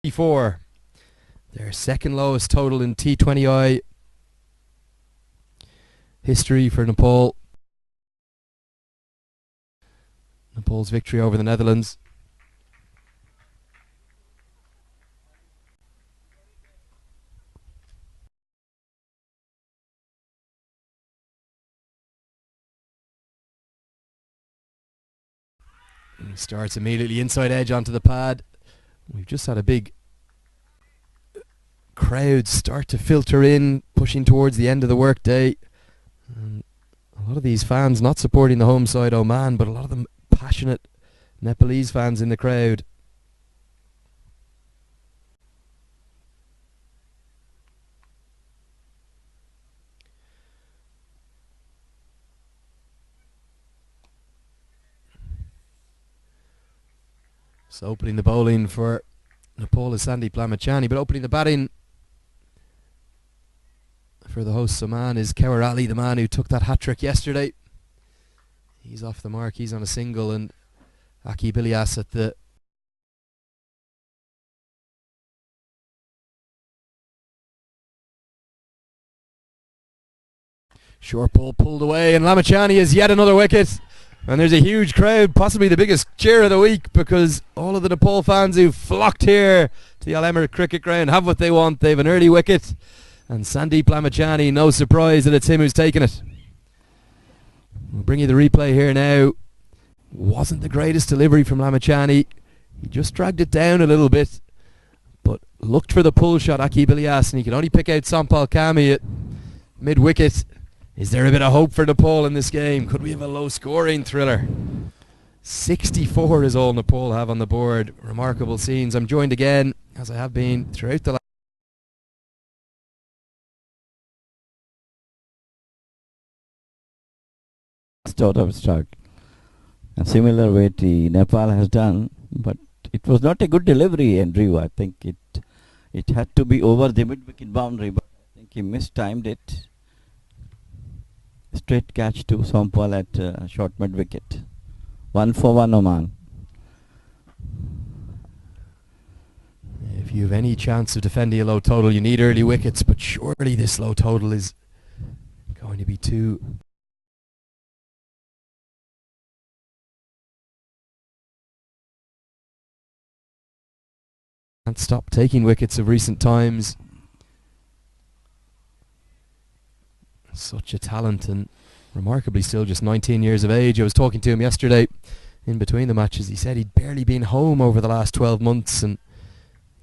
4. Their second lowest total in T20I history for Nepal. Nepal's victory over the Netherlands. And he starts immediately inside edge onto the pad. We've just had a big crowd start to filter in, pushing towards the end of the workday. And a lot of these fans not supporting the home side Oman, but a lot of them passionate Nepalese fans in the crowd. So opening the bowling for Nepal is Sandeep Lamachani, but opening the batting for the hosts Oman is Kawar Ali, the man who took that hat-trick yesterday. He's off the mark, he's on a single, and Akib Ilyas at the short ball pulled away, and Lamachani is yet another wicket. And there's a huge crowd, possibly the biggest cheer of the week, because all of the Nepal fans who've flocked here to the Al Emirates cricket ground have what they want. They've an early wicket, and Sandeep Lamachani, no surprise that it's him who's taken it. We'll bring you the replay here now. Wasn't the greatest delivery from Lamachani. He just dragged it down a little bit, but looked for the pull shot, Akib Ilyas, and he could only pick out Sampal Kami at mid-wicket. Is there a bit of hope for Nepal in this game? Could we have a low-scoring thriller? 64 is all Nepal have on the board. Remarkable scenes. I'm joined again, as I have been throughout the out of start. A similar way the Nepal has done, but it was not a good delivery, Andrew. I think it had to be over the mid-wicket boundary, but I think he mistimed it. Straight catch to Sampal at short mid-wicket. 1 for 1 Oman. If you have any chance of defending a low total, you need early wickets, but surely this low total is going to be too... Can't stop taking wickets of recent times. Such a talent, and remarkably still just 19 years of age. I was talking to him yesterday in between the matches. He said he'd barely been home over the last 12 months and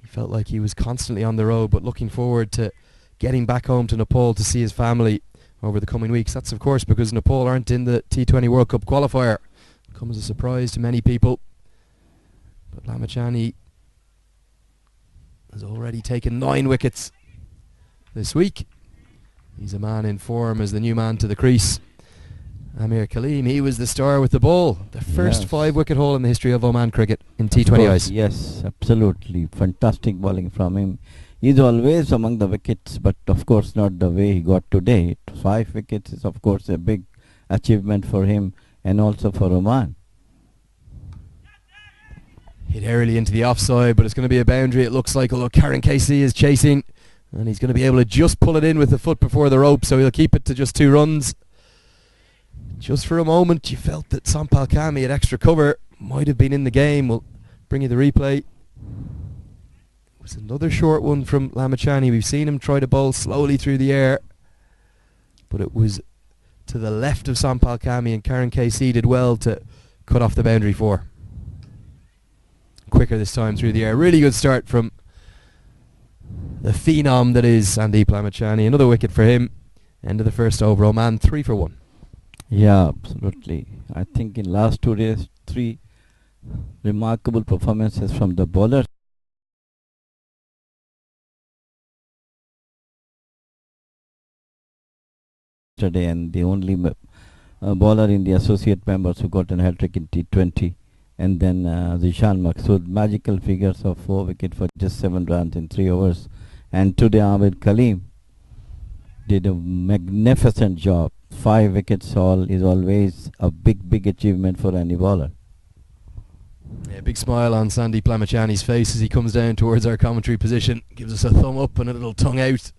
he felt like he was constantly on the road, but looking forward to getting back home to Nepal to see his family over the coming weeks. That's of course because Nepal aren't in the T20 World Cup qualifier. Comes as a surprise to many people, but Lamachani has already taken 9 wickets this week. He's a man in form as the new man to the crease. Amir Kaleem, he was the star with the ball. The first 5-wicket haul in the history of Oman cricket in T20Is. Yes, absolutely. Fantastic bowling from him. He's always among the wickets, but of course not the way he got today. 5 wickets is of course a big achievement for him and also for Oman. Hit early into the offside, but it's going to be a boundary it looks like, although Karen Casey is chasing. And he's going to be able to just pull it in with the foot before the rope, so he'll keep it to just 2 runs. Just for a moment, you felt that Sampal Kami at extra cover might have been in the game. We'll bring you the replay. It was another short one from Lamachani. We've seen him try to bowl slowly through the air, but it was to the left of Sampal Kami, and Karen Casey did well to cut off the boundary 4. Quicker this time through the air. Really good start from the phenom that is Sandeep Lamachani. Another wicket for him. End of the first over. Oman 3 for 1. Yeah, absolutely. I think in last 2 days, 3 remarkable performances from the bowlers. Today, and the only bowler in the associate members who got an hat-trick in T20. And then Zishan Maqsood, magical figures of 4 wickets for just 7 runs in 3 overs. And today Amir Kaleem did a magnificent job. 5 wickets haul is always a big achievement for any bowler. Yeah, big smile on Sandeep Lamachani's face as he comes down towards our commentary position. Gives us a thumb up and a little tongue out.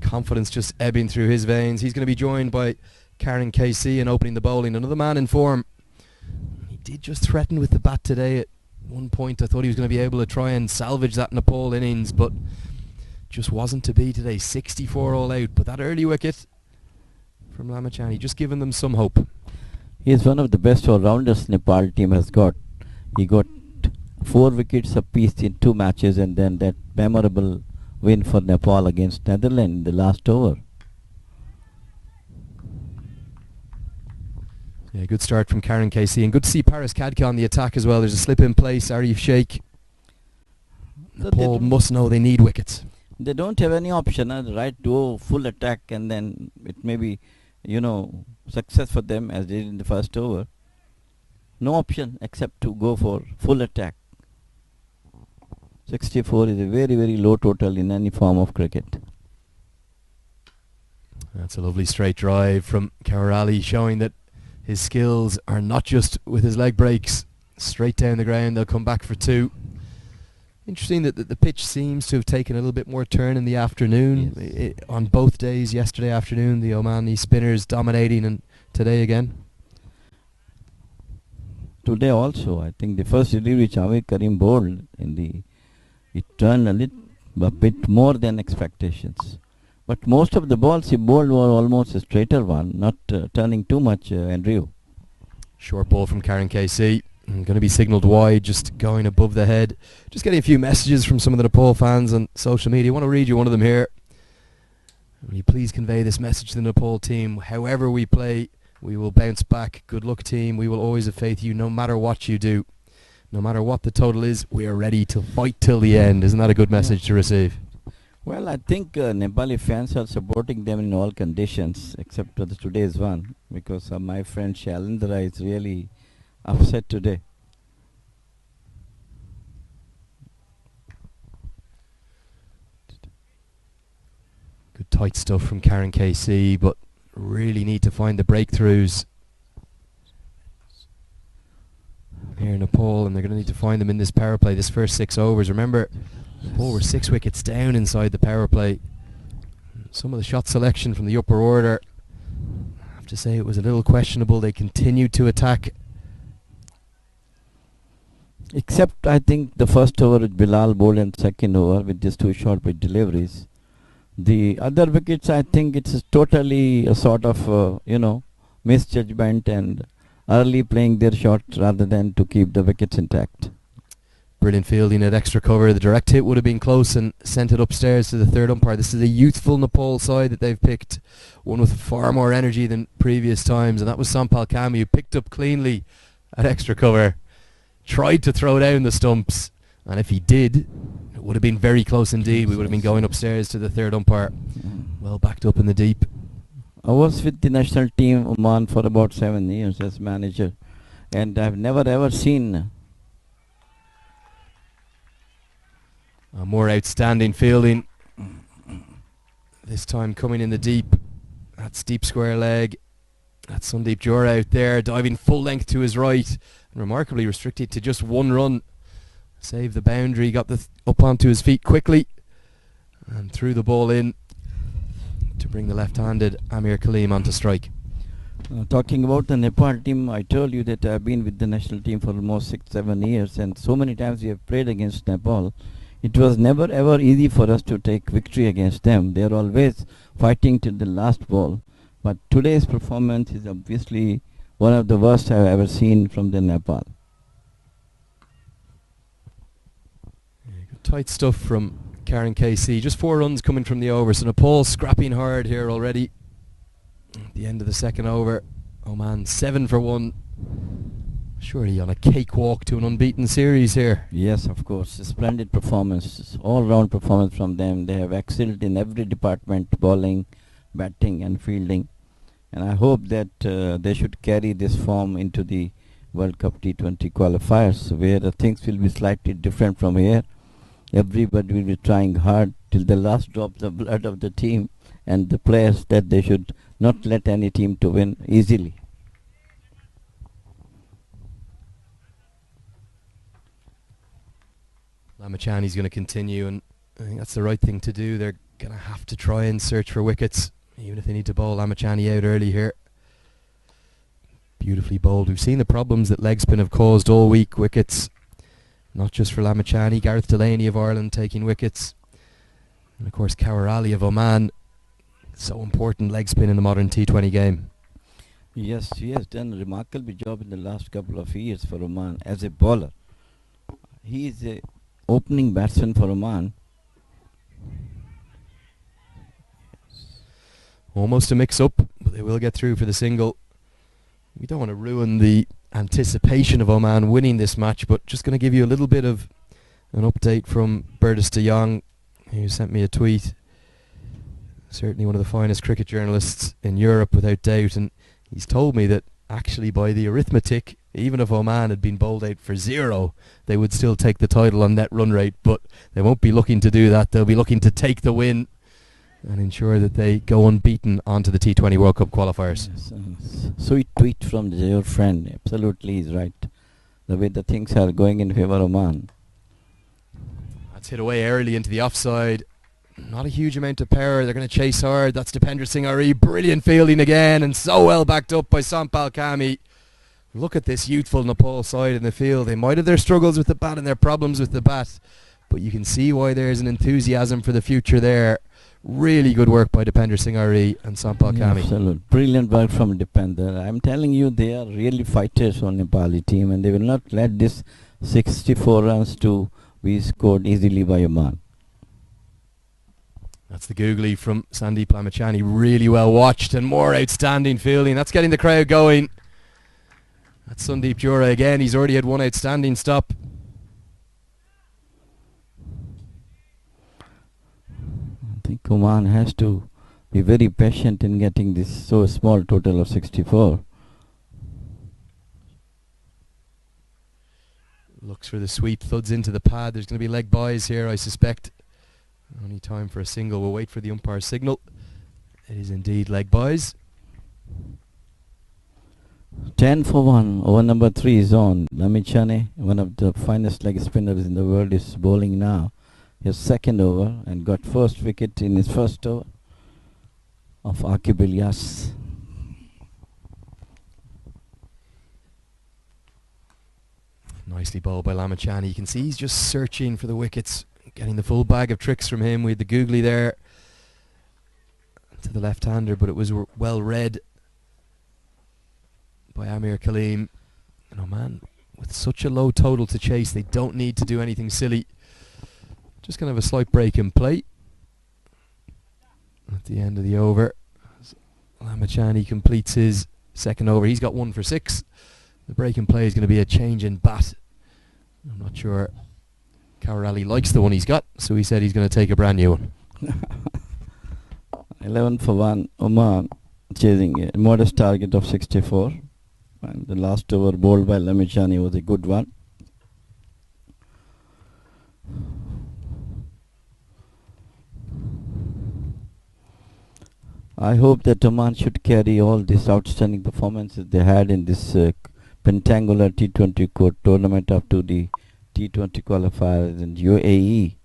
Confidence just ebbing through his veins. He's going to be joined by Karen KC in opening the bowling. Another man in form. He did just threaten with the bat today. At one point I thought he was going to be able to try and salvage that Nepal innings, but just wasn't to be today. 64 all out. But that early wicket from Lamachani just giving them some hope. He is one of the best all-rounders Nepal team has got. He got 4 wickets apiece in 2 matches, and then that memorable win for Nepal against Netherlands in the last over. Yeah, good start from Karen KC, and good to see Paris Kadka on the attack as well. There's a slip in place. Arif Sheikh. Nepal must know they need wickets. They don't have any option, right? To full attack, and then it may be, success for them as they did in the first over. No option except to go for full attack. 64 is a very, very low total in any form of cricket. That's a lovely straight drive from Kawarali, showing that his skills are not just with his leg breaks. Straight down the ground, they'll come back for 2. Interesting that the pitch seems to have taken a little bit more turn in the afternoon. Yes. On both days, yesterday afternoon, the Omani spinners dominating, and today again. Today also, I think the first delivery Javed Karim bowled it turned a bit more than expectations. But most of the balls he bowled were almost a straighter one, not turning too much, Andrew. Short ball from Karen KC. Going to be signalled wide, just going above the head. Just getting a few messages from some of the Nepal fans on social media. I want to read you one of them here. Will you please convey this message to the Nepal team? However we play, we will bounce back. Good luck, team. We will always have faith in you no matter what you do. No matter what the total is, we are ready to fight till the end. Isn't that a good message to receive? Well, I think Nepali fans are supporting them in all conditions except for today's one, because my friend Shalindra is really upset today. Good tight stuff from Karen KC, but really need to find the breakthroughs here in Nepal, and they're going to need to find them in this power play, this first 6 overs. Remember, Nepal were 6 wickets down inside the power play. Some of the shot selection from the upper order, I have to say it was a little questionable. They continued to attack. Except I think the first over with Bilal bowled and second over with just 2 short pitch deliveries. The other wickets, I think it's totally a sort of, misjudgment and early playing their shot rather than to keep the wickets intact. Brilliant fielding at extra cover. The direct hit would have been close and sent it upstairs to the third umpire. This is a youthful Nepal side that they've picked, one with far more energy than previous times, and that was Sampal Kami, who picked up cleanly at extra cover. Tried to throw down the stumps, and if he did, it would have been very close indeed. We would have been going upstairs to the third umpire. Well backed up in the deep. I was with the national team Oman for about 7 years as manager, and I've never ever seen more outstanding fielding. This time coming in the deep. That's deep square leg. That's Sandeep Jura out there, diving full length to his right. Remarkably restricted to just 1 run. Saved the boundary, got up onto his feet quickly, and threw the ball in to bring the left-handed Amir Kaleem onto strike. Talking about the Nepal team, I told you that I've been with the national team for almost 6-7 years, and so many times we have played against Nepal. It was never ever easy for us to take victory against them. They are always fighting till the last ball. But today's performance is obviously one of the worst I've ever seen from the Nepal. Tight stuff from Karen KC. Just 4 runs coming from the over. So Nepal scrapping hard here already. At the end of the second over, Oman 7 for 1. Surely on a cakewalk to an unbeaten series here. Yes, of course. A splendid performance. All-round performance from them. They have excelled in every department, bowling, batting and fielding. And I hope that they should carry this form into the World Cup T20 qualifiers, where things will be slightly different from here. Everybody will be trying hard till the last drop of blood of the team and the players, that they should not let any team to win easily. Lamachani's going to continue, and I think that's the right thing to do. They're going to have to try and search for wickets, even if they need to bowl Lamachani out early here. Beautifully bowled. We've seen the problems that leg spin have caused all week. Wickets, not just for Lamachani. Gareth Delaney of Ireland taking wickets. And of course Kaur Ali of Oman. So important leg spin in the modern T20 game. Yes, he has done a remarkable job in the last couple of years for Oman as a bowler. He is a opening batsman for Oman. Almost a mix-up, but they will get through for the single. We don't want to ruin the anticipation of Oman winning this match, but just going to give you a little bit of an update from Bertus de Jong, who sent me a tweet. Certainly one of the finest cricket journalists in Europe, without doubt, and he's told me that actually by the arithmetic, even if Oman had been bowled out for 0, they would still take the title on net run rate, but they won't be looking to do that. They'll be looking to take the win and ensure that they go unbeaten onto the T20 World Cup qualifiers. Yes, sweet tweet from your friend. Absolutely, he's right. The way the things are going in favour of Oman. That's hit away early into the offside. Not a huge amount of power. They're going to chase hard. That's Dipender Singh Ari. Brilliant fielding again, and so well backed up by Sampal Kami. Look at this youthful Nepal side in the field. They might have their struggles with the bat and their problems with the bat, but you can see why there's an enthusiasm for the future there. Really good work by Dipender Singh Ari and Sampal Kami. Absolute. Brilliant work from Dipender. I'm telling you, they are really fighters on Nepali team, and they will not let this 64 runs to be scored easily by Oman. That's the googly from Sandeep Lamachani. Really well watched, and more outstanding fielding. That's getting the crowd going. That's Sandeep Jura again. He's already had one outstanding stop. I think Oman has to be very patient in getting this so small total of 64. Looks for the sweep, thuds into the pad. There's going to be leg byes here, I suspect. Only time for a single. We'll wait for the umpire signal. It is indeed leg byes. 10 for 1. Over number 3 is on. Lamachani, one of the finest leg spinners in the world, is bowling now. His second over and got first wicket in his first over of Aqib Ilyas. Nicely bowled by Lamachani. You can see he's just searching for the wickets, getting the full bag of tricks from him. We had the googly there to the left-hander, but it was well read by Amir Kaleem. And Oman, with such a low total to chase, they don't need to do anything silly. Just going to have a slight break in play at the end of the over. Lamachani completes his second over. He's got 1 for 6. The break in play is going to be a change in bat. I'm not sure Kaur Ali likes the one he's got, so he said he's going to take a brand new one. 11 for 1. Oman chasing a modest target of 64. And the last over bowled by Lamachani was a good one. I hope that Oman should carry all these outstanding performances they had in this Pentangular T20 tournament up to the T20 qualifiers in UAE,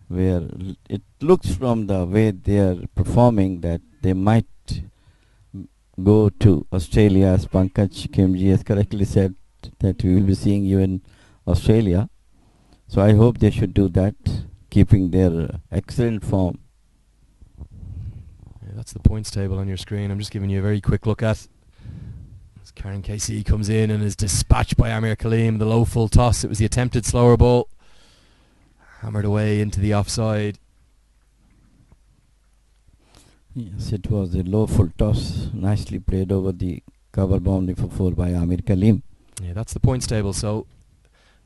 where it looks from the way they are performing that they might go to Australia, as Pankaj Khemji has correctly said, that we will be seeing you in Australia. So I hope they should do that, keeping their excellent form. That's the points table on your screen. I'm just giving you a very quick look at as Karen KC comes in and is dispatched by Amir Kaleem. The low full toss. It was the attempted slower ball. Hammered away into the offside. Yes, it was a low full toss. Nicely played over the cover boundary for 4 by Amir Kaleem. Yeah, that's the points table. So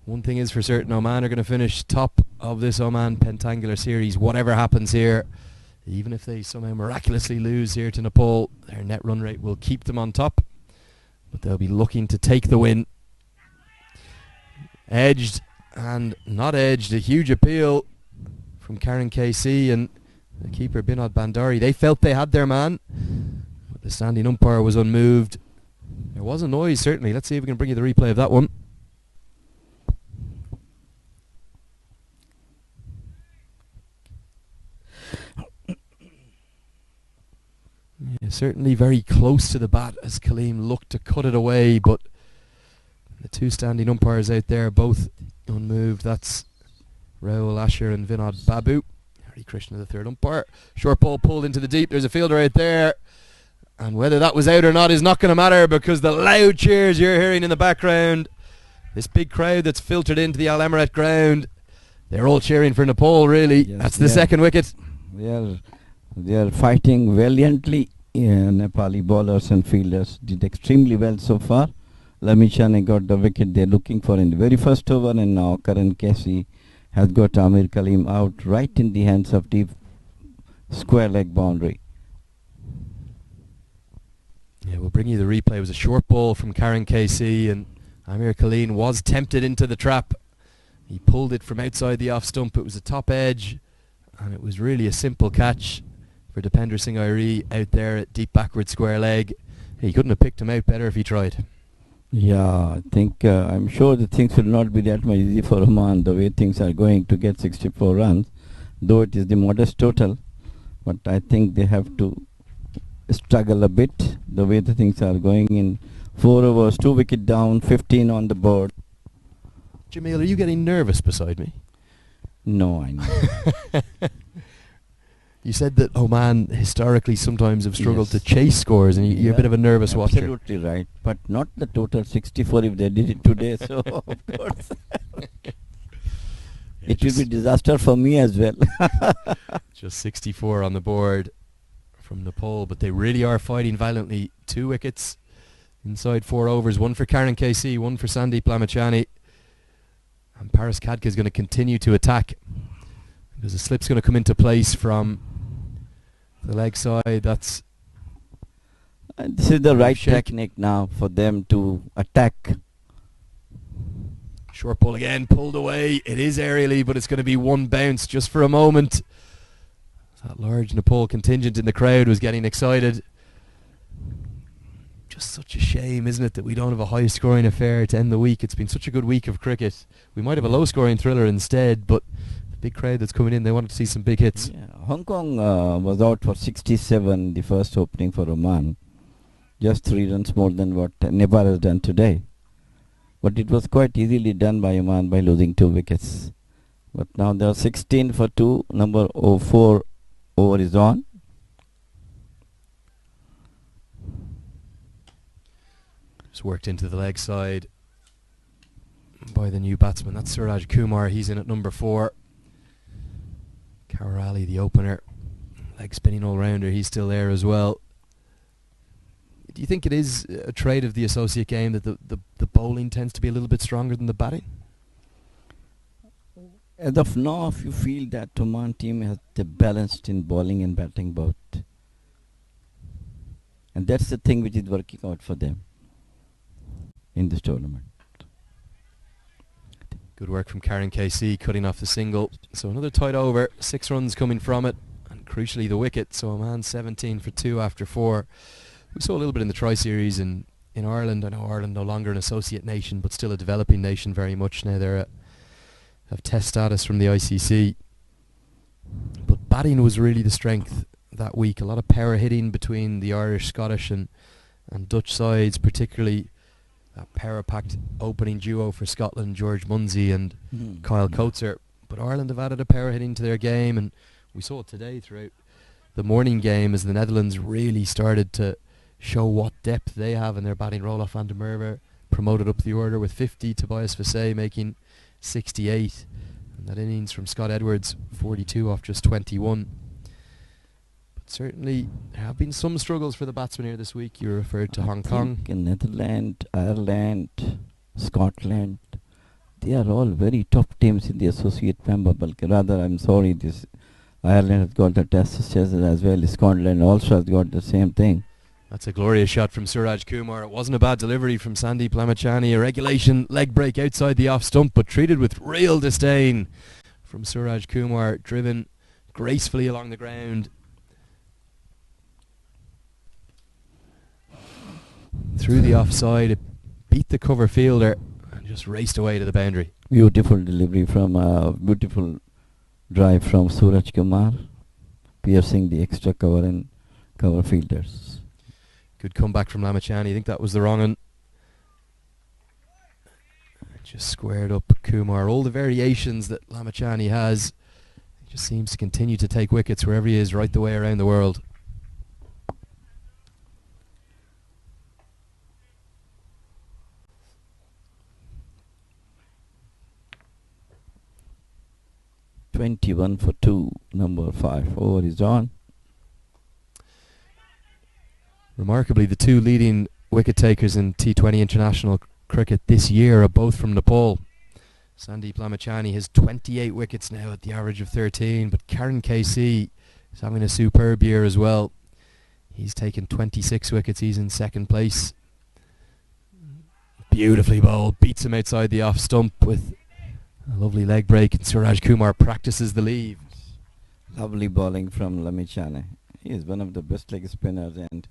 one thing is for certain, Oman are going to finish top of this Oman Pentangular series. Whatever happens here, even if they somehow miraculously lose here to Nepal, their net run rate will keep them on top. But they'll be looking to take the win. Edged and not edged. A huge appeal from Karen KC and the keeper Binod Bandari. They felt they had their man, but the standing umpire was unmoved. There was a noise, certainly. Let's see if we can bring you the replay of that one. is certainly very close to the bat as Kaleem looked to cut it away, but the two standing umpires out there both unmoved. That's Rahul Asher and Vinod Babu. Hari Krishna, the third umpire. Short ball pulled into the deep. There's a fielder out there. And whether that was out or not is not going to matter, because the loud cheers you're hearing in the background, this big crowd that's filtered into the Al Emirat ground, they're all cheering for Nepal, really. Yes, that's the second wicket. They are fighting valiantly. Nepali bowlers and fielders did extremely well so far. Lamichhane got the wicket they're looking for in the very first over, and now Karan Casey has got Amir Kaleem out right in the hands of deep square leg boundary. Yeah, we'll bring you the replay. It was a short ball from Karan KC, and Amir Kaleem was tempted into the trap. He pulled it from outside the off stump. It was a top edge, and it was really a simple catch for Dipender Singh Airi out there at deep backward square leg. He couldn't have picked him out better if he tried. Yeah, I think I'm sure the things will not be that much easy for Oman the way things are going to get 64 runs, though it is the modest total. But I think they have to struggle a bit the way the things are going in 4 overs, 2 wicket down, 15 on the board. Jamil, are you getting nervous beside me? No, I know. You said that Oman historically sometimes have struggled to chase scores, and you're a bit of a nervous watcher. Absolutely right, but not the total 64 if they did it today, so of course. It will be disaster for me as well. Just 64 on the board from Nepal, but they really are fighting valiantly. 2 wickets inside 4 overs, 1 for Karan KC, 1 for Sandeep Lamichhane. And Paris Khadka is going to continue to attack, because the slip's going to come into place from the leg side. That's this is the right technique now for them to attack. Short ball again, pulled away. It is aerially, but it's going to be one bounce just for a moment. That large Nepal contingent in the crowd was getting excited. Just such a shame, isn't it, that we don't have a high scoring affair to end the week. It's been such a good week of cricket. We might have a low scoring thriller instead, but the big crowd that's coming in, they wanted to see some big hits. Yeah. Hong Kong was out for 67 the first opening for Oman, just 3 runs more than what Nepal has done today. But it was quite easily done by Oman by losing 2 wickets. But now they are 16 for 2, number 04 over is on. Just worked into the leg side by the new batsman. That's Suraj Kumar. He's in at number 4. Kaur Ali, the opener, leg spinning all-rounder. He's still there as well. Do you think it is a trait of the associate game that the bowling tends to be a little bit stronger than the batting? As of now, if you feel that Oman team has the balanced in bowling and batting both. And that's the thing which is working out for them in this tournament. Good work from Karan KC, cutting off the single. So another tight over, 6 runs coming from it, and crucially the wicket. So Oman 17 for 2 after 4. We saw a little bit in the Tri-Series in Ireland. I know Ireland no longer an associate nation, but still a developing nation very much now. They have test status from the ICC. But batting was really the strength that week. A lot of power hitting between the Irish, Scottish and Dutch sides, particularly that power-packed opening duo for Scotland, George Munsey and Kyle Coates. But Ireland have added a power hitting to their game, and we saw it today throughout the morning game as the Netherlands really started to show what depth they have in their batting. Roelof van der Merwe promoted up the order with 50, Tobias Vassay making 68, and that innings from Scott Edwards, 42 off just 21. But certainly there have been some struggles for the batsmen here this week. You referred to Hong Kong. In Netherlands, Ireland, Scotland, they are all very top teams in the associate member. Rather, I'm sorry, this Ireland has got the test as well. Scotland also has got the same thing. That's a glorious shot from Suraj Kumar. It wasn't a bad delivery from Sandeep Lamichhane. A regulation leg break outside the off stump, but treated with real disdain from Suraj Kumar. Driven gracefully along the ground. Through the offside, it beat the cover fielder and just raced away to the boundary. Beautiful delivery from beautiful drive from Suraj Kumar, piercing the extra cover and cover fielders. Good comeback from Lamachani. I think that was the wrong one. Just squared up Kumar. All the variations that Lamachani has, he just seems to continue to take wickets wherever he is right the way around the world. "21 for 2, number 5 over is on." Remarkably, the two leading wicket takers in T20 international cricket this year are both from Nepal. Sandeep Lamachani has 28 wickets now at the average of 13, but Karan KC is having a superb year as well. He's taken 26 wickets. He's in second place. Beautifully bowled. Beats him outside the off stump with a lovely leg break, and Suraj Kumar practices the leave. Lovely bowling from Lamachani. He is one of the best leg spinners and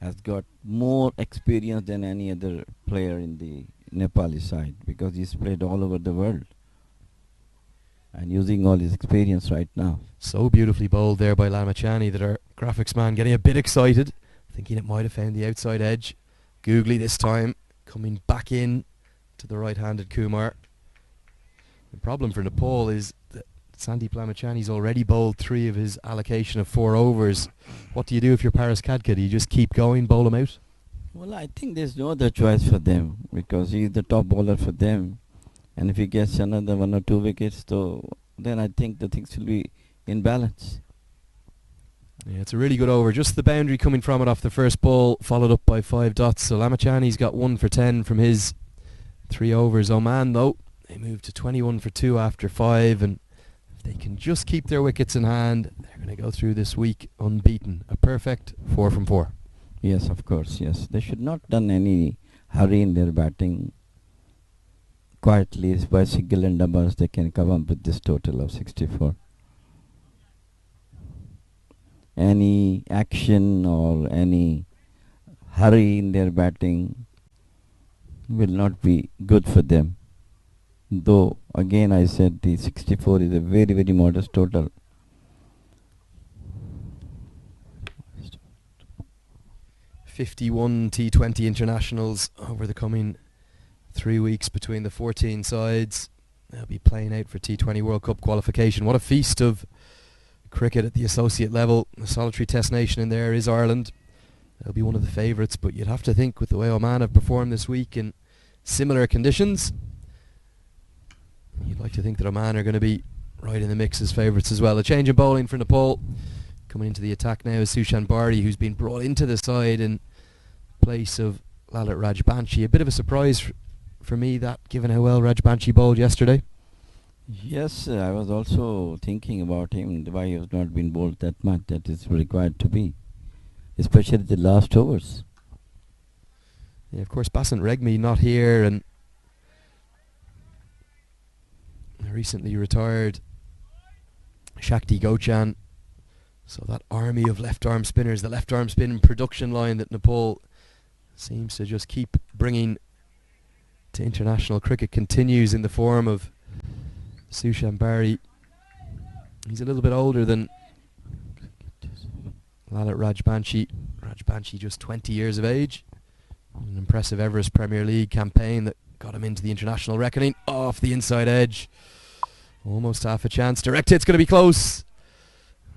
has got more experience than any other player in the Nepali side, because he's played all over the world and using all his experience right now. So beautifully bowled there by Lamachani that our graphics man getting a bit excited, thinking it might have found the outside edge. Googly this time, coming back in to the right-handed Kumar. The problem for Nepal is that Sandeep Lamachani's already bowled 3 of his allocation of 4 overs. What do you do if you're Paris Kadka? Do you just keep going, bowl him out? Well, I think there's no other choice for them, because he's the top bowler for them. And if he gets another 1 or 2 wickets, then I think the things will be in balance. Yeah, it's a really good over. Just the boundary coming from it off the first ball, followed up by 5 dots. So Lamachani's got 1 for 10 from his 3 overs. Oman, though, they move to 21 for 2 after 5, and if they can just keep their wickets in hand, they're going to go through this week unbeaten. A perfect 4 from 4. Yes, of course, yes. They should not done any hurry in their batting. Quietly, by single and doubles, they can come up with this total of 64. Any action or any hurry in their batting will not be good for them. Though, again I said the 64 is a very, very modest total. "51 T20 internationals over the coming 3 weeks between the 14 sides. They'll be playing out for T20 World Cup qualification. What a feast of cricket at the associate level. The solitary test nation in there is Ireland. They'll be one of the favourites, but you'd have to think with the way Oman have performed this week in similar conditions, you'd like to think that Oman are going to be right in the mix as favourites as well. A change in bowling for Nepal. Coming into the attack now is Sushan Bari, who's been brought into the side in place of Lalit Rajbanshi. A bit of a surprise for me, that, given how well Rajbanshi bowled yesterday. Yes, I was also thinking about him, why he has not been bowled that much that is required to be, especially the last overs. Yeah, of course, Basant Regmi not here, and recently retired Shakti Gochan. So that army of left-arm spinners, the left-arm spin production line that Nepal seems to just keep bringing to international cricket, continues in the form of Sushan Bari. He's a little bit older than Lalit Rajbanshi. Rajbanshi just 20 years of age. An impressive Everest Premier League campaign that got him into the international reckoning. Off the inside edge. Almost half a chance. Direct hit's going to be close.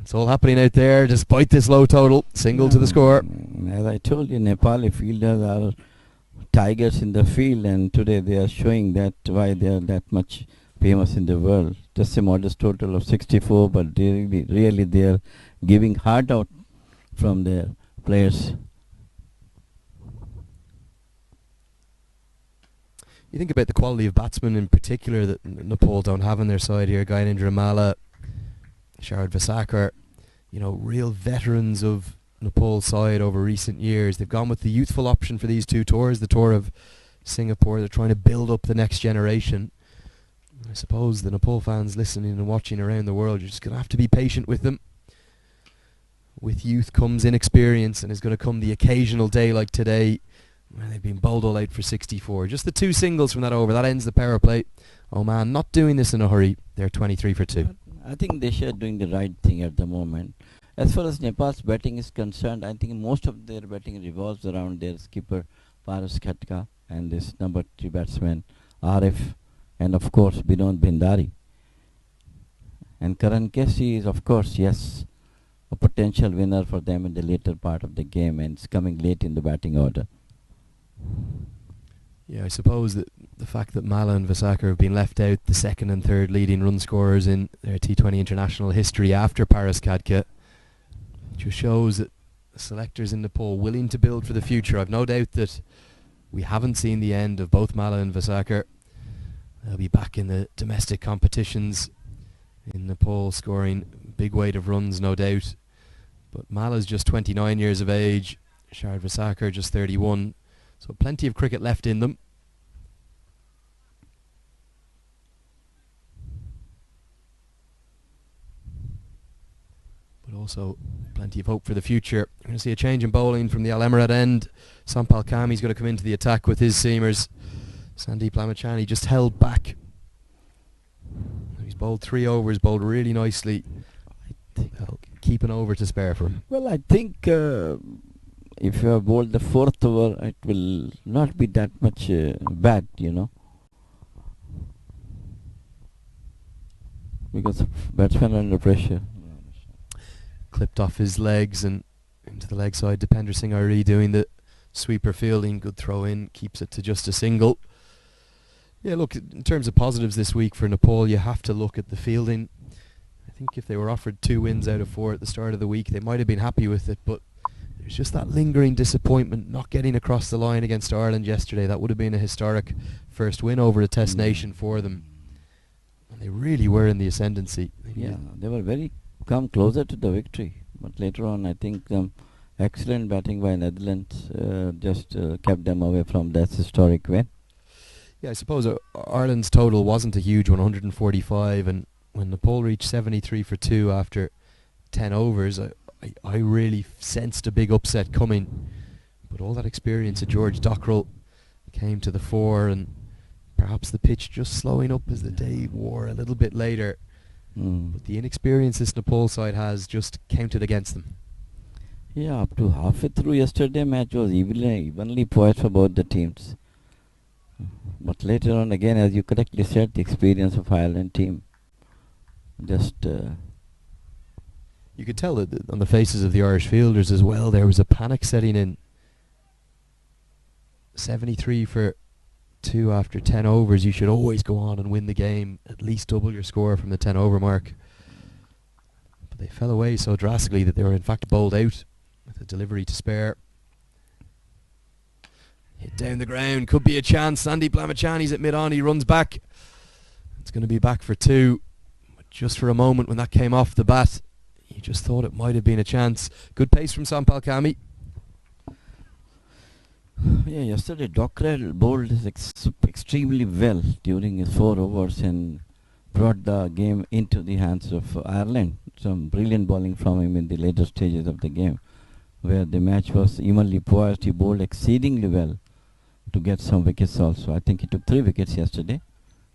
It's all happening out there despite this low total. Single to the score. As I told you, Nepali fielders are tigers in the field, and today they are showing that why they are that much famous in the world. Just a modest total of 64, but really they are giving heart out from their players. You think about the quality of batsmen in particular that Nepal don't have on their side here. Gyanendra Malla, Sharad Vasakar, real veterans of Nepal's side over recent years. They've gone with the youthful option for these 2 tours, the tour of Singapore. They're trying to build up the next generation. I suppose the Nepal fans listening and watching around the world, you're just going to have to be patient with them. With youth comes inexperience, and is going to come the occasional day like today when they've been bowled all out for 64. Just the 2 singles from that over. That ends the power play. Oman not doing this in a hurry. They're 23 for 2. I think they are doing the right thing at the moment. As far as Nepal's batting is concerned, I think most of their batting revolves around their skipper Paras Khatka and this number 3 batsman RF, and of course Binod Bhandari. And Karan Kesey is, of course, yes, a potential winner for them in the later part of the game, and it's coming late in the batting order. Yeah, I suppose that the fact that Mala and Vasaker have been left out, the second and third leading run scorers in their T20 international history after Paras Khatka, just shows that the selectors in Nepal willing to build for the future. I've no doubt that we haven't seen the end of both Mala and Vasaker. They'll be back in the domestic competitions in Nepal, scoring big weight of runs, no doubt. But Mala's just 29 years of age, Shard Vasaker just 31, so plenty of cricket left in them. But also plenty of hope for the future. We're going to see a change in bowling from the Al Emirat end. Sampal Kami's going to come into the attack with his seamers. Sandeep Lamachani just held back. He's bowled 3 overs, bowled really nicely. Well, keep an over to spare for him. Well, I think if you have bowled the 4th over, it will not be that much bad, you know. Because batsmen are under pressure. Clipped off his legs and into the leg side. Dipender Singh Ari doing the sweeper fielding. Good throw in, keeps it to just a single. Yeah, look, in terms of positives this week for Nepal, you have to look at the fielding. I think if they were offered 2 wins out of 4 at the start of the week, they might have been happy with it, but there's just that lingering disappointment not getting across the line against Ireland yesterday. That would have been a historic first win over a test nation for them. And they really were in the ascendancy. Yeah, they were very come closer to the victory, but later on I think excellent batting by Netherlands just kept them away from that historic win. Yeah, I suppose Ireland's total wasn't a huge one, 145, and when Nepal reached 73 for 2 after 10 overs, I really sensed a big upset coming. But all that experience of George Dockrell came to the fore, and perhaps the pitch just slowing up as the day wore a little bit later. But the inexperience this Nepal side has just counted against them. Yeah, up to halfway through yesterday match was evenly poised for both the teams. But later on, again, as you correctly said, the experience of Ireland team just... You could tell that on the faces of the Irish fielders as well, there was a panic setting in. 73 for 2 after 10 overs. You should always go on and win the game, at least double your score from the 10 over mark. But they fell away so drastically that they were in fact bowled out with a delivery to spare. Hit down the ground, could be a chance. Sandeep Lamachani's at mid-on, he runs back. It's going to be back for 2. But just for a moment when that came off the bat, you just thought it might have been a chance. Good pace from Sampal Kami. Yeah, yesterday Dockrell bowled extremely well during his 4 overs and brought the game into the hands of Ireland. Some brilliant bowling from him in the later stages of the game, where the match was evenly poised. He bowled exceedingly well to get some wickets also. I think he took 3 wickets yesterday,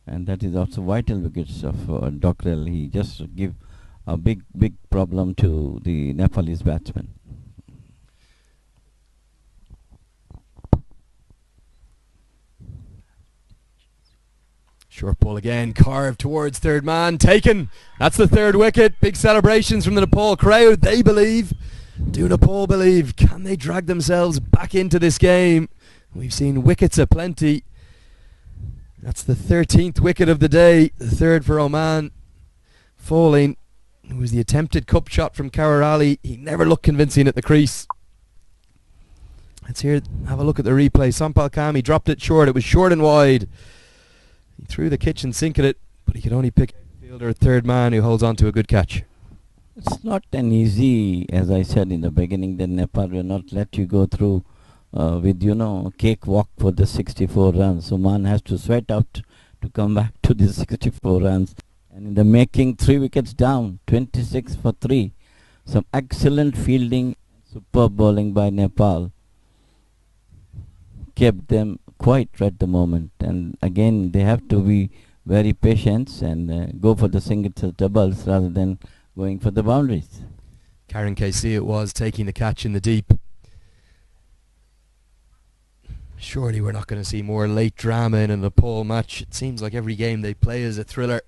and that is also vital wickets of Dockrell. He just give a big problem to the Nepalese batsmen. Short ball again, carved towards third man, taken. That's the 3rd wicket. Big celebrations from the Nepal crowd. They believe. Do Nepal believe? Can they drag themselves back into this game? We've seen wickets aplenty. That's the 13th wicket of the day, the 3rd for Oman. Falling. It was the attempted cup shot from Karar Ali. He never looked convincing at the crease. Let's have a look at the replay. Sampal Kami dropped it short. It was short and wide. He threw the kitchen sink at it, but he could only pick a fielder at third man who holds on to a good catch. It's not an easy, as I said in the beginning, that Nepal will not let you go through with, cakewalk for the 64 runs. So man has to sweat out to come back to the 64 runs. And in the making, 3 wickets down, 26 for 3. Some excellent fielding, superb bowling by Nepal kept them quite at the moment. And again, they have to be very patient and go for the singles or doubles rather than going for the boundaries. Karen KC it was, taking the catch in the deep. Surely we're not going to see more late drama in a Nepal match. It seems like every game they play is a thriller,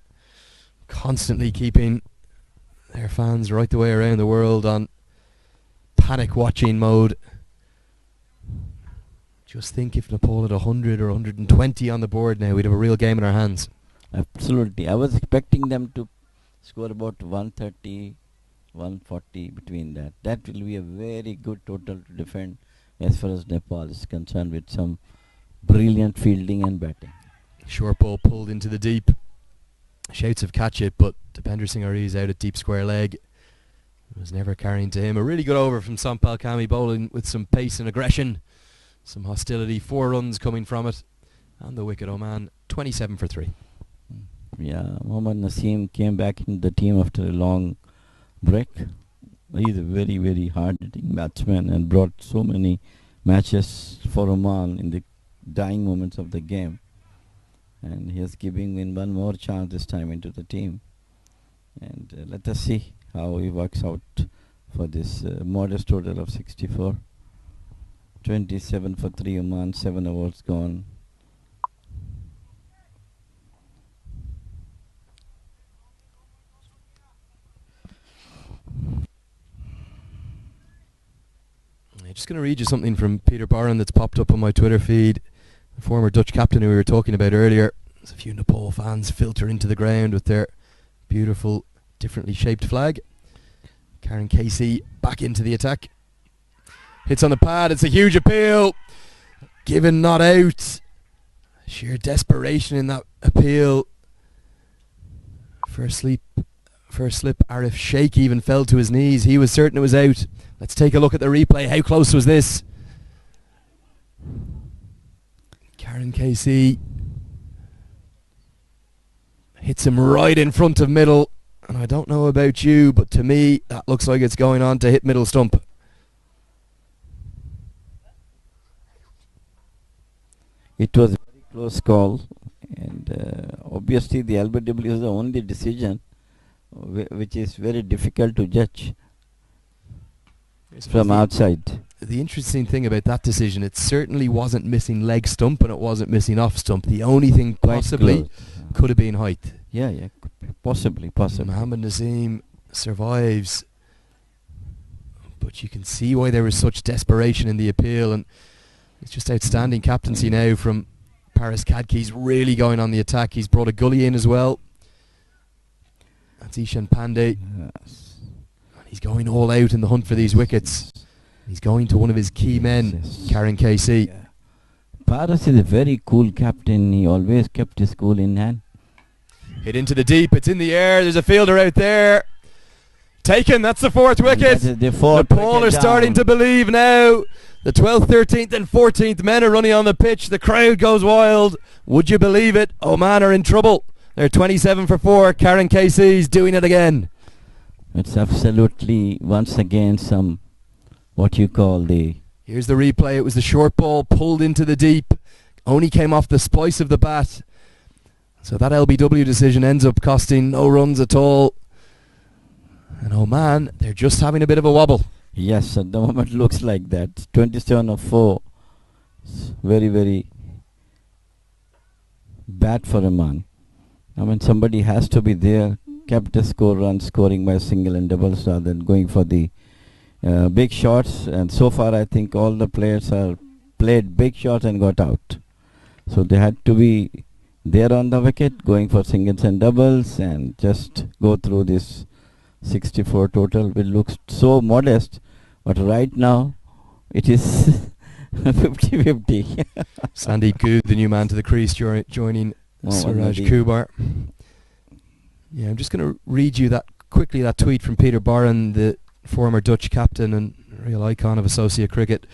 constantly keeping their fans right the way around the world on panic watching mode. Just think if Nepal had 100 or 120 on the board now, we'd have a real game in our hands. Absolutely. I was expecting them to score about 130, 140 between that. That will be a very good total to defend as far as Nepal is concerned, with some brilliant fielding and batting. Short ball pulled into the deep. Shouts of catch it, but Dipender Singh is out at deep square leg. It was never carrying to him. A really good over from Sampal Kami, bowling with some pace and aggression. Some hostility. 4 runs coming from it. And the wicket, Oman, 27 for 3. Yeah, Mohammad Naseem came back in the team after a long break. He's a very, very hard-hitting batsman and brought so many matches for Oman in the dying moments of the game. And he is giving in one more chance this time into the team. And let us see how he works out for this modest total of 64. 27 for 3 Oman, 7 overs gone. I'm just going to read you something from Peter Barron that's popped up on my Twitter feed. The former Dutch captain who we were talking about earlier. There's a few Nepal fans filter into the ground with their beautiful, differently shaped flag. Karen Casey back into the attack. Hits on the pad. It's a huge appeal. Given not out. Sheer desperation in that appeal. First slip, Arif Sheikh even fell to his knees. He was certain it was out. Let's take a look at the replay. How close was this? Karen KC hits him right in front of middle. And I don't know about you, but to me, that looks like it's going on to hit middle stump. It was a very close call. And obviously the LBW is the only decision which is very difficult to judge from outside. The interesting thing about that decision, it certainly wasn't missing leg stump and it wasn't missing off stump. The only thing possibly could have been height. Yeah, possibly. Mohammad Naseem survives, but you can see why there was such desperation in the appeal, and it's just outstanding captaincy now from Paris Kadki. He's really going on the attack. He's brought a gully in as well. That's Ishan Pandey. Yes. He's going all out in the hunt for these wickets. He's going to one of his key men, Karen KC. Yeah. Paris is a very cool captain. He always kept his cool in hand. Hit into the deep. It's in the air. There's a fielder out there. Taken. That's the 4th wicket. Nepal are starting to believe now. The 12th, 13th and 14th men are running on the pitch. The crowd goes wild. Would you believe it? Oman are in trouble. They're 27 for 4. Karen KC's doing it again. It's absolutely, once again, some, what you call the... Here's the replay. It was the short ball pulled into the deep. Only came off the splice of the bat. So that LBW decision ends up costing no runs at all. And Oman, they're just having a bit of a wobble. Yes, at the moment looks like that. 27 of 4. It's very, very bad for Oman. I mean, somebody has to be there, kept the score run scoring by single and doubles rather than going for the big shots. And so far, I think all the players are played big shots and got out. So they had to be there on the wicket, going for singles and doubles, and just go through this 64 total, which looks so modest. But right now, it is 50-50. Sandeep Good, the new man to the crease, joining Suraj Kubar. Yeah, I'm just going to read you that tweet from Peter Barron, the former Dutch captain and real icon of associate cricket.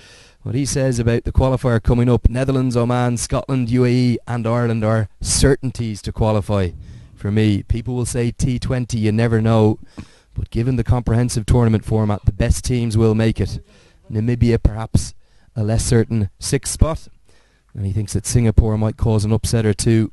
What he says about the qualifier coming up: Netherlands, Oman, Scotland, UAE and Ireland are certainties to qualify. For me, people will say T20, you never know, but given the comprehensive tournament format, the best teams will make it. Namibia perhaps a less certain 6th spot, and he thinks that Singapore might cause an upset or two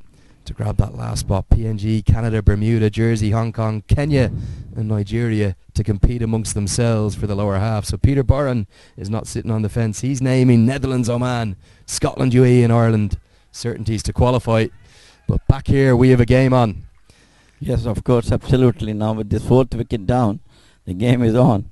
to grab that last spot. PNG, Canada, Bermuda, Jersey, Hong Kong, Kenya and Nigeria to compete amongst themselves for the lower half. So Peter Boran is not sitting on the fence. He's naming Netherlands, Oman, Scotland, UAE and Ireland certainties to qualify. But back here we have a game on. Yes, of course, absolutely. Now with this fourth wicket down, the game is on.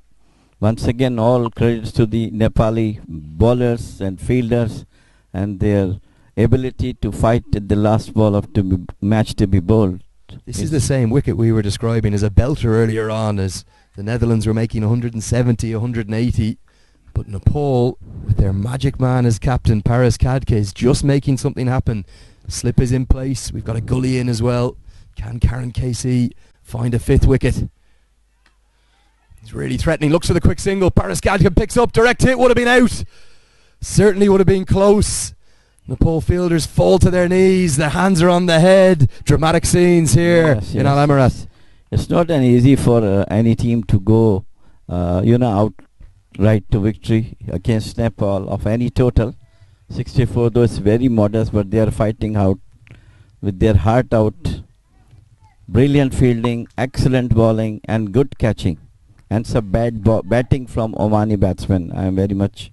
Once again, all credits to the Nepali bowlers and fielders and their ability to fight at the last ball of the match to be bowled. This is the same wicket we were describing as a belter earlier on, as the Netherlands were making 170, 180. But Nepal, with their magic man as captain, Paris Kadke, is just making something happen. Slip is in place. We've got a gully in as well. Can Karen KC find a fifth wicket? He's really threatening. Looks for the quick single. Paris Kadke picks up. Direct hit would have been out. Certainly would have been close. Nepal fielders fall to their knees. Their hands are on the head. Dramatic scenes here in Al Emirat. It's not an easy for any team to go, outright to victory against Nepal of any total. 64, though it's very modest, but they are fighting out with their heart out. Brilliant fielding, excellent bowling, and good catching, and some batting from Omani batsmen. I am very much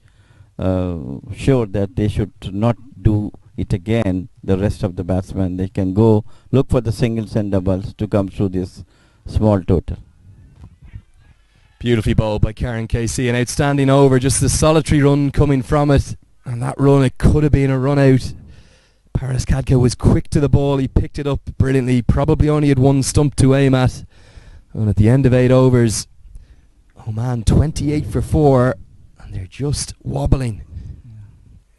sure that they should not do it again. The rest of the batsmen, they can go look for the singles and doubles to come through this small total. Beautifully bowled by Karen KC, an outstanding over. Just the solitary run coming from it, and that run, it could have been a run out. Paris Kadke was quick to the ball. He picked it up brilliantly. Probably only had one stump to aim at. And at the end of 8 overs, Oman 28 for 4, and they're just wobbling.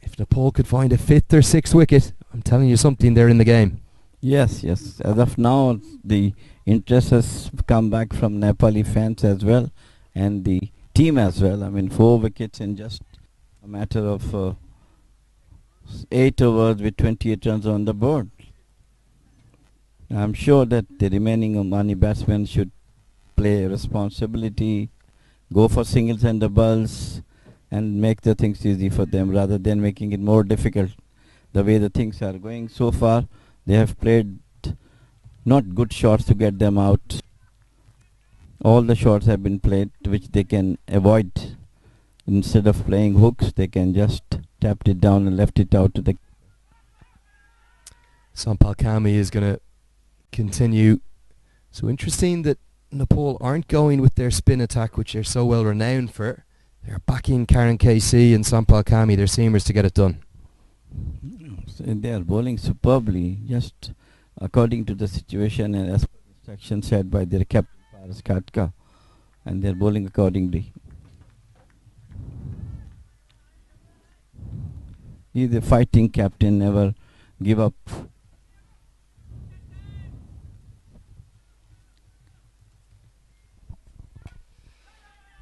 If Nepal could find a fifth or sixth wicket, I'm telling you something, they're in the game. Yes. As of now, the interest has come back from Nepali fans as well, and the team as well. I mean, 4 wickets in just a matter of 8 overs with 28 runs on the board. I'm sure that the remaining Omani batsmen should play responsibility, go for singles and doubles, and make the things easy for them rather than making it more difficult. The way the things are going so far, they have played not good shots to get them out. All the shots have been played which they can avoid. Instead of playing hooks, they can just tapped it down and left it out to the... Sampal Kami is going to continue. So interesting that Nepal aren't going with their spin attack, which they're so well renowned for. They're backing Karen KC and Sampal Kami, their seamers, to get it done. So they are bowling superbly, just according to the situation and as per the instruction said by their captain Paris Kadke, and they're bowling accordingly. He's a fighting captain, never give up.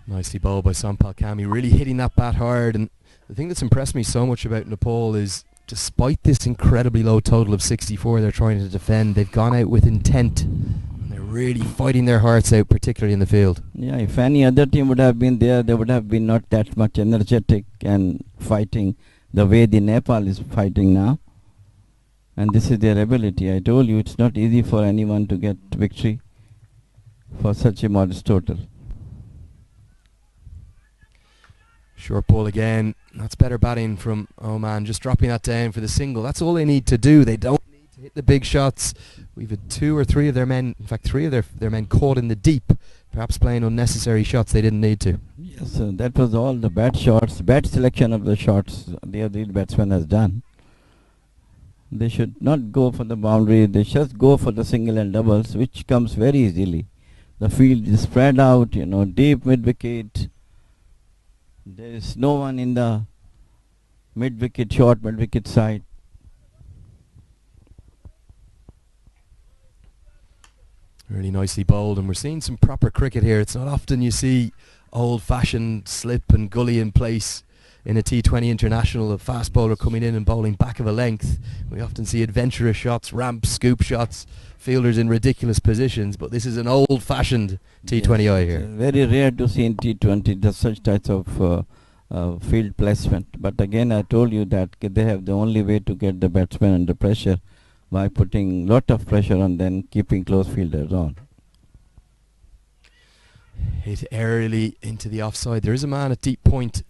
Nicely bowled by Sampal Kami, really hitting that bat hard. And the thing that's impressed me so much about Nepal is, despite this incredibly low total of 64 they're trying to defend, they've gone out with intent. And they're really fighting their hearts out, particularly in the field. Yeah, if any other team would have been there, they would have been not that much energetic and fighting the way the Nepal is fighting now. And this is their ability. I told you it's not easy for anyone to get victory for such a modest total. Short ball again. That's better batting from Oman, just dropping that down for the single. That's all they need to do. They don't need to hit the big shots. We've had 2 or 3 of their men, in fact 3 of their men caught in the deep, perhaps playing unnecessary shots they didn't need to. Yes, that was all the bad shots, bad selection of the shots the other batsman has done. They should not go for the boundary, they just go for the single and doubles, which comes very easily. The field is spread out, deep mid-wicket. There is no one in the mid-wicket, short mid-wicket side. Really nicely bowled, and we're seeing some proper cricket here. It's not often you see old-fashioned slip and gully in place in a T20 international, a fast bowler coming in and bowling back of a length. We often see adventurous shots, ramps, scoop shots, fielders in ridiculous positions, but this is an old-fashioned T20I here. Very rare to see in T20 such types of field placement. But again, I told you that they have the only way to get the batsman under pressure by putting lot of pressure on them, keeping close fielders on. Hit early into the offside. There is a man at deep point.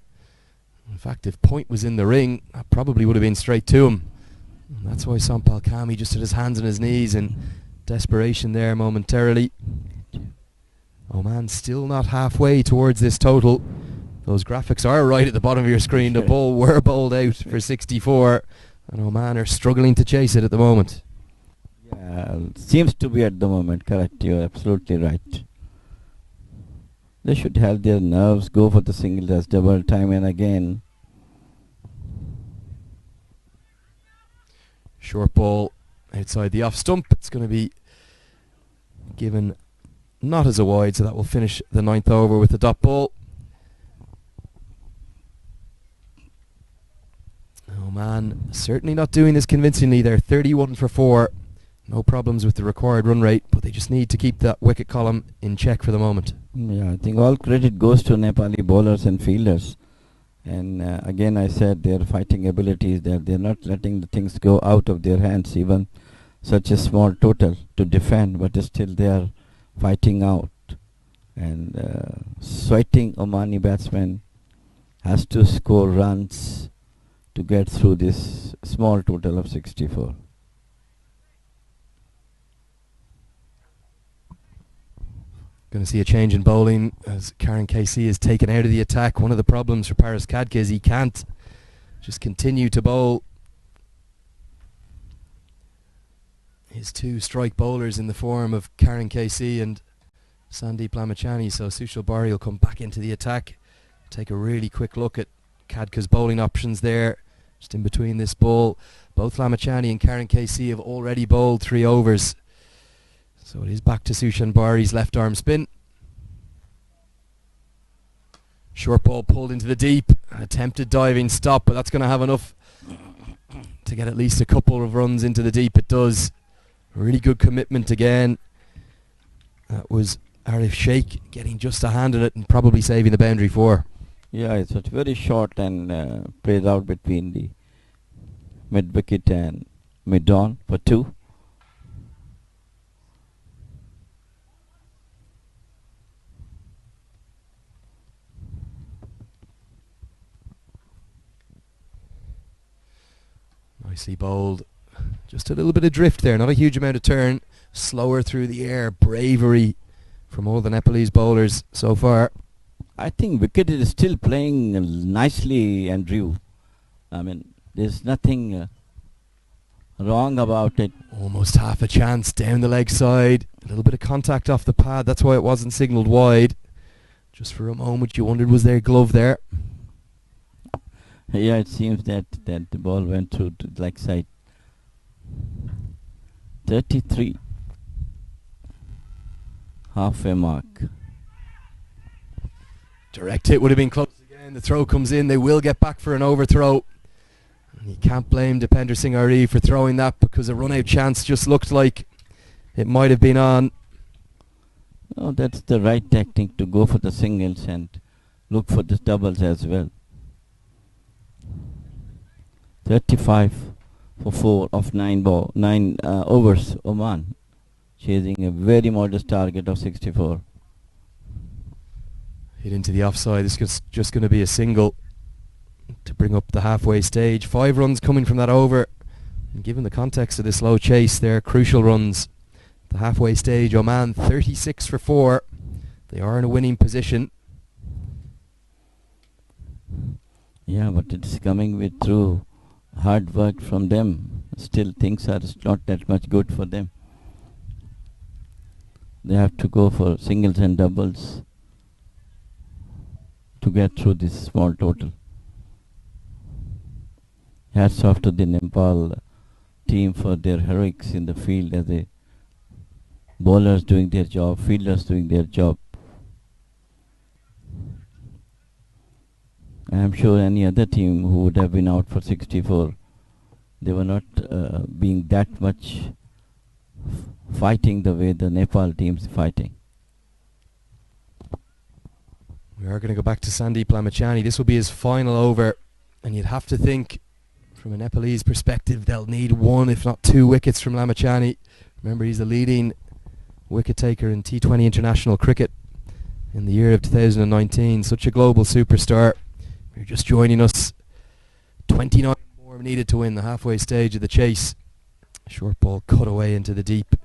In fact, if point was in the ring, that probably would have been straight to him. And that's why Sampal Kami just had his hands on his knees in desperation there momentarily. Oman still not halfway towards this total. Those graphics are right at the bottom of your screen. The ball were bowled out for 64, and Oman are struggling to chase it at the moment. Yeah, seems to be at the moment, correct. You're absolutely right. They should have their nerves, go for the single as double time and again. Short ball outside the off stump. It's going to be given not as a wide, so that will finish the 9th over with the dot ball. Oh man, certainly not doing this convincingly. They're 31 for 4. No problems with the required run rate, but they just need to keep that wicket column in check for the moment. Yeah, I think all credit goes to Nepali bowlers and fielders. And again, I said their fighting abilities, that they're not letting the things go out of their hands, even such a small total to defend, but still they are fighting out. And sweating Omani batsman has to score runs to get through this small total of 64. Going to see a change in bowling as Karen KC is taken out of the attack. One of the problems for Paris Kadke is he can't just continue to bowl his two strike bowlers in the form of Karen KC and Sandeep Lamachani. So Sushil Bari will come back into the attack. Take a really quick look at Kadke's bowling options there. Just in between this ball, both Lamachani and Karen KC have already bowled 3 overs. So it is back to Sushan Bari's left arm spin. Short ball pulled into the deep. Attempted diving stop, but that's going to have enough to get at least a couple of runs into the deep. It does. Really good commitment again. That was Arif Sheikh getting just a hand in it and probably saving the boundary 4. Yeah, it's very short and played out between the mid wicket and mid on for 2. Nicely bowled. Just a little bit of drift there, not a huge amount of turn. Slower through the air. Bravery from all the Nepalese bowlers so far. I think wicket is still playing nicely, Andrew. I mean, there's nothing wrong about it. Almost half a chance down the leg side. A little bit of contact off the pad. That's why it wasn't signalled wide. Just for a moment you wondered, was there glove there? Yeah, it seems that the ball went through to the leg side. 33. Halfway mark. Direct hit would have been close again. The throw comes in. They will get back for an overthrow. And you can't blame Dipender Singh Ari for throwing that, because a run-out chance just looked like it might have been on. Oh, that's the right technique, to go for the singles and look for the doubles as well. 35 for 4 of 9 overs. Oman chasing a very modest target of 64. Hit into the offside. This is just going to be a single to bring up the halfway stage. 5 runs coming from that over. And given the context of this low chase, they're crucial runs. The halfway stage, Oman 36 for 4. They are in a winning position. Yeah, but it's coming with through hard work from them. Still things are not that much good for them. They have to go for singles and doubles to get through this small total. Hats off to the Nepal team for their heroics in the field, as the bowlers doing their job, fielders doing their job. I am sure any other team who would have been out for 64, they were not being that much fighting the way the Nepal team's fighting. We are going to go back to Sandeep Lamachani. This will be his final over, and you'd have to think from a Nepalese perspective, they'll need one, if not two wickets from Lamachani. Remember, he's the leading wicket taker in T20 international cricket in the year of 2019. Such a global superstar. If you're just joining us, 29 more needed to win the halfway stage of the chase. Short ball cut away into the deep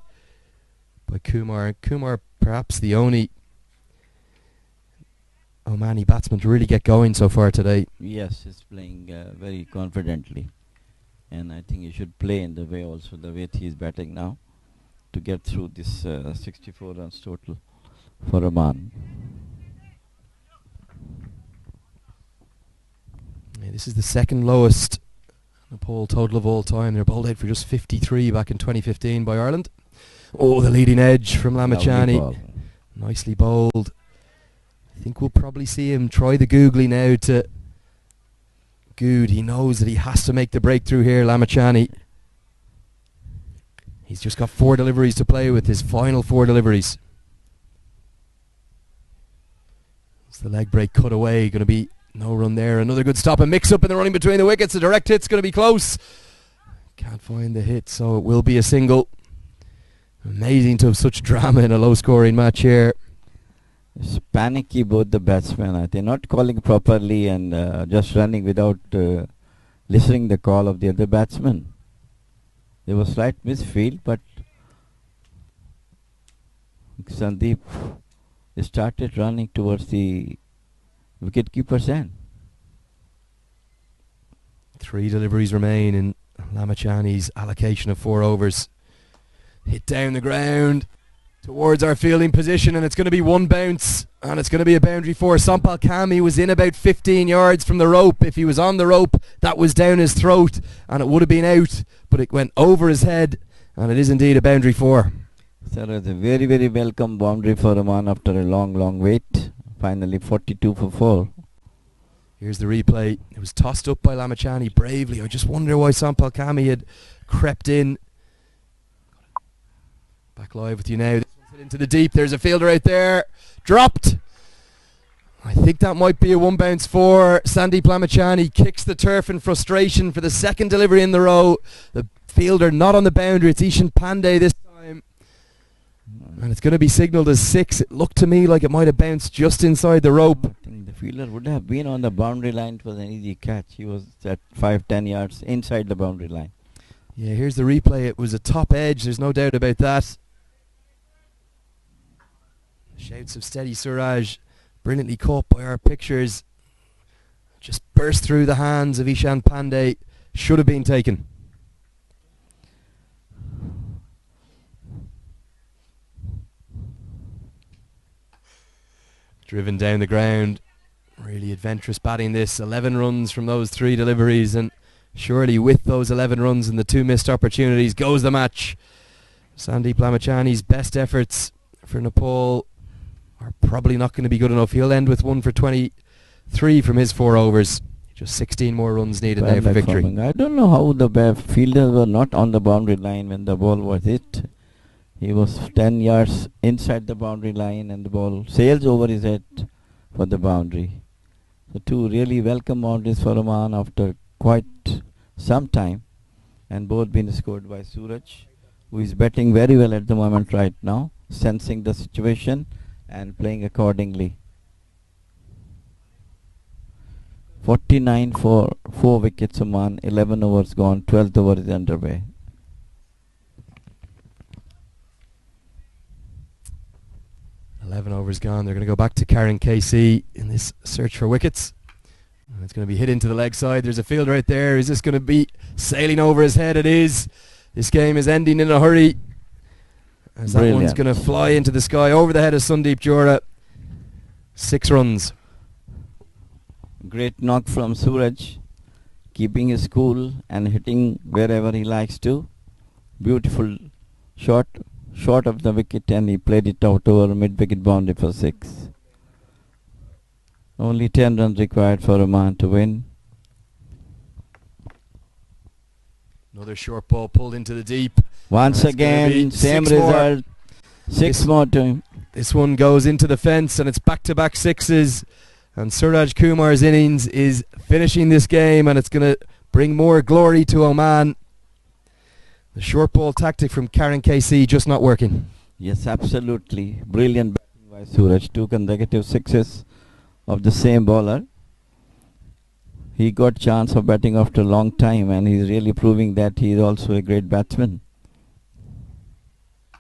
by Kumar. Kumar, perhaps the only Omani batsman to really get going so far today. Yes, he's playing very confidently, and I think he should play in the way also the way he is batting now to get through this 64 runs total for Oman. Yeah, this is the second lowest Nepal total of all time. They're bowled out for just 53 back in 2015 by Ireland. Oh, the leading edge from Lamachani. Nicely bowled. I think we'll probably see him try the googly now to Good. He knows that he has to make the breakthrough here, Lamachani. He's just got 4 deliveries to play with, his final 4 deliveries. It's the leg break cut away. Going to be no run there. Another good stop and mix up in the running between the wickets. The direct hit's going to be close. Can't find the hit, so it will be a single. Amazing to have such drama in a low-scoring match here. It's panicky, both the batsmen. They're not calling properly and just running without listening the call of the other batsman. There was slight misfield, but Sandeep started running towards the wicketkeeper's end. 3 deliveries remain in Lamachani's allocation of 4 overs. Hit down the ground towards our fielding position, and it's going to be 1 bounce, and it's going to be a boundary for Sampal Kami. Was in about 15 yards from the rope. If he was on the rope, that was down his throat and it would have been out, but it went over his head, and it is indeed a boundary 4. So it was a very, very welcome boundary for Oman after a long, long wait. Finally 42 for 4. Here's the replay. It was tossed up by Lamachani bravely. I just wonder why Sampal Kami had crept in. Back live with you now. This one's hit into the deep. There's a fielder out there. Dropped. I think that might be a 1 bounce for Sandeep Lamachani. Kicks the turf in frustration for the 2nd delivery in the row. The fielder not on the boundary. It's Ishan Pandey this time. And it's going to be signalled as 6. It looked to me like it might have bounced just inside the rope. I think the fielder would have been on the boundary line. It was an easy catch. He was at 5-10 yards inside the boundary line. Yeah, here's the replay. It was a top edge. There's no doubt about that. Shouts of steady Suraj, brilliantly caught by our pictures. Just burst through the hands of Ishan Pandey. Should have been taken. Driven down the ground. Really adventurous batting this. 11 runs from those 3 deliveries, and surely with those 11 runs and the 2 missed opportunities goes the match. Sandeep Lamachani's best efforts for Nepal are probably not going to be good enough. He'll end with 1 for 23 from his 4 overs. Just 16 more runs needed now for victory. I don't know how the fielders were not on the boundary line when the ball was hit. He was 10 yards inside the boundary line and the ball sails over his head for the boundary. So 2 really welcome boundaries for Oman after quite some time, and both been scored by Suraj, who is batting very well at the moment right now, sensing the situation and playing accordingly. 49 for 4 wickets Oman, 11 overs gone, 12th over is underway. Eleven overs gone. They're going to go back to Karen KC in this search for wickets. And it's going to be hit into the leg side. There's a fielder right there. Is this going to be sailing over his head? It is. This game is ending in a hurry, as that one's going to fly into the sky over the head of Sandeep Jora. 6 runs. Great knock from Suraj, keeping his cool and hitting wherever he likes to. Beautiful shot of the wicket, and he played it out over mid-wicket boundary for 6. Only 10 runs required for Oman to win. Another short ball pulled into the deep. Once again, same result. 6 more to him. This one goes into the fence, and it's back-to-back 6s. And Suraj Kumar's innings is finishing this game, and it's going to bring more glory to Oman. The short ball tactic from Karen KC just not working. Yes, absolutely. Brilliant batting by Suraj. 2 consecutive sixes of the same bowler. He got chance of batting after a long time, and he's really proving that he is also a great batsman.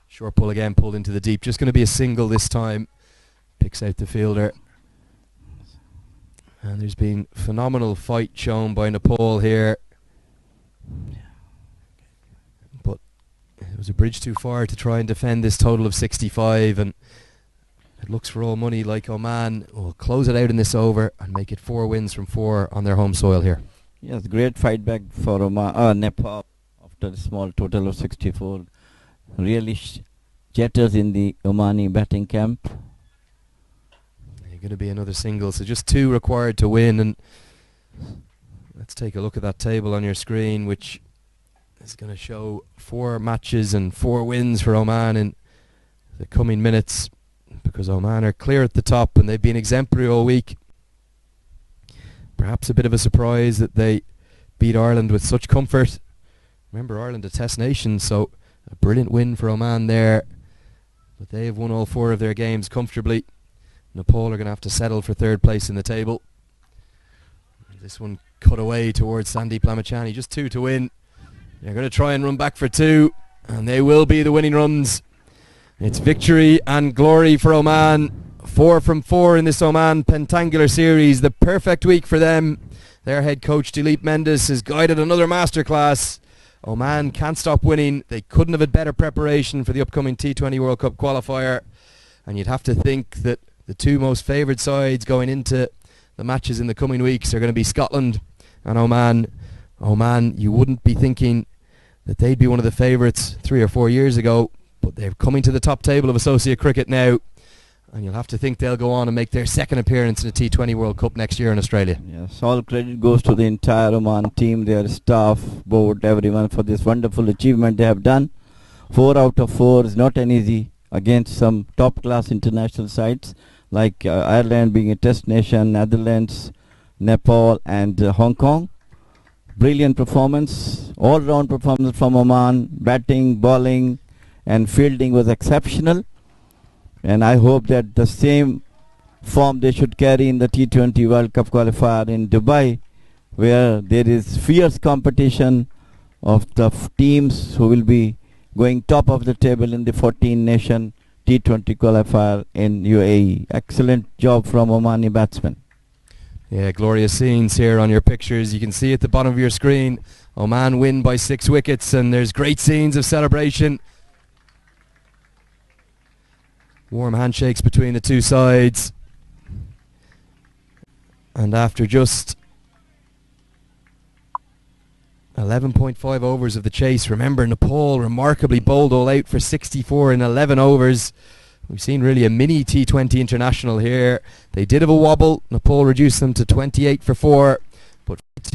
Short pull again, pulled into the deep. Just going to be a single this time. Picks out the fielder. And there's been phenomenal fight shown by Nepal here. But it was a bridge too far to try and defend this total of 65, and it looks for all money like Oman will close it out in this over and make it 4 wins from 4 on their home soil here. Yes, great fight back for Nepal after a small total of 64. Really jitters in the Omani batting camp. Going to be another single, so just 2 required to win. And let's take a look at that table on your screen, which is going to show 4 matches and 4 wins for Oman in the coming minutes, because Oman are clear at the top and they've been exemplary all week. Perhaps a bit of a surprise that they beat Ireland with such comfort. Remember, Ireland a test nation, so a brilliant win for Oman there, but they have won all 4 of their games comfortably. Nepal are going to have to settle for 3rd place in the table. This one cut away towards Sandeep Lamachani. Just 2 to win. They're going to try and run back for 2, and they will be the winning runs. It's victory and glory for Oman. 4 from 4 in this Oman Pentangular series. The perfect week for them. Their head coach Dilip Mendes has guided another masterclass. Oman can't stop winning. They couldn't have had better preparation for the upcoming T20 World Cup qualifier. And you'd have to think that the 2 most favoured sides going into the matches in the coming weeks are going to be Scotland and Oman. Oman, you wouldn't be thinking that they'd be one of the favourites 3 or 4 years ago, but they're coming to the top table of associate cricket now, and you'll have to think they'll go on and make their 2nd appearance in the T20 World Cup next year in Australia. Yes, all credit goes to the entire Oman team, their staff, board, everyone for this wonderful achievement they have done. 4 out of 4 is not an easy against some top-class international sides like Ireland being a test nation, Netherlands, Nepal and Hong Kong. Brilliant performance, all-round performance from Oman. Batting, bowling and fielding was exceptional, and I hope that the same form they should carry in the T20 World Cup qualifier in Dubai, where there is fierce competition of the teams who will be going top of the table in the 14-nation T20 qualifier in UAE. Excellent job from Omani batsmen. Yeah, glorious scenes here on your pictures. You can see at the bottom of your screen, Oman win by 6 wickets, and there's great scenes of celebration. Warm handshakes between the 2 sides. And after just 11.5 overs of the chase, remember Nepal remarkably bowled all out for 64 in 11 overs. We've seen really a mini T20 international here. They did have a wobble. Nepal reduced them to 28 for 4, but 2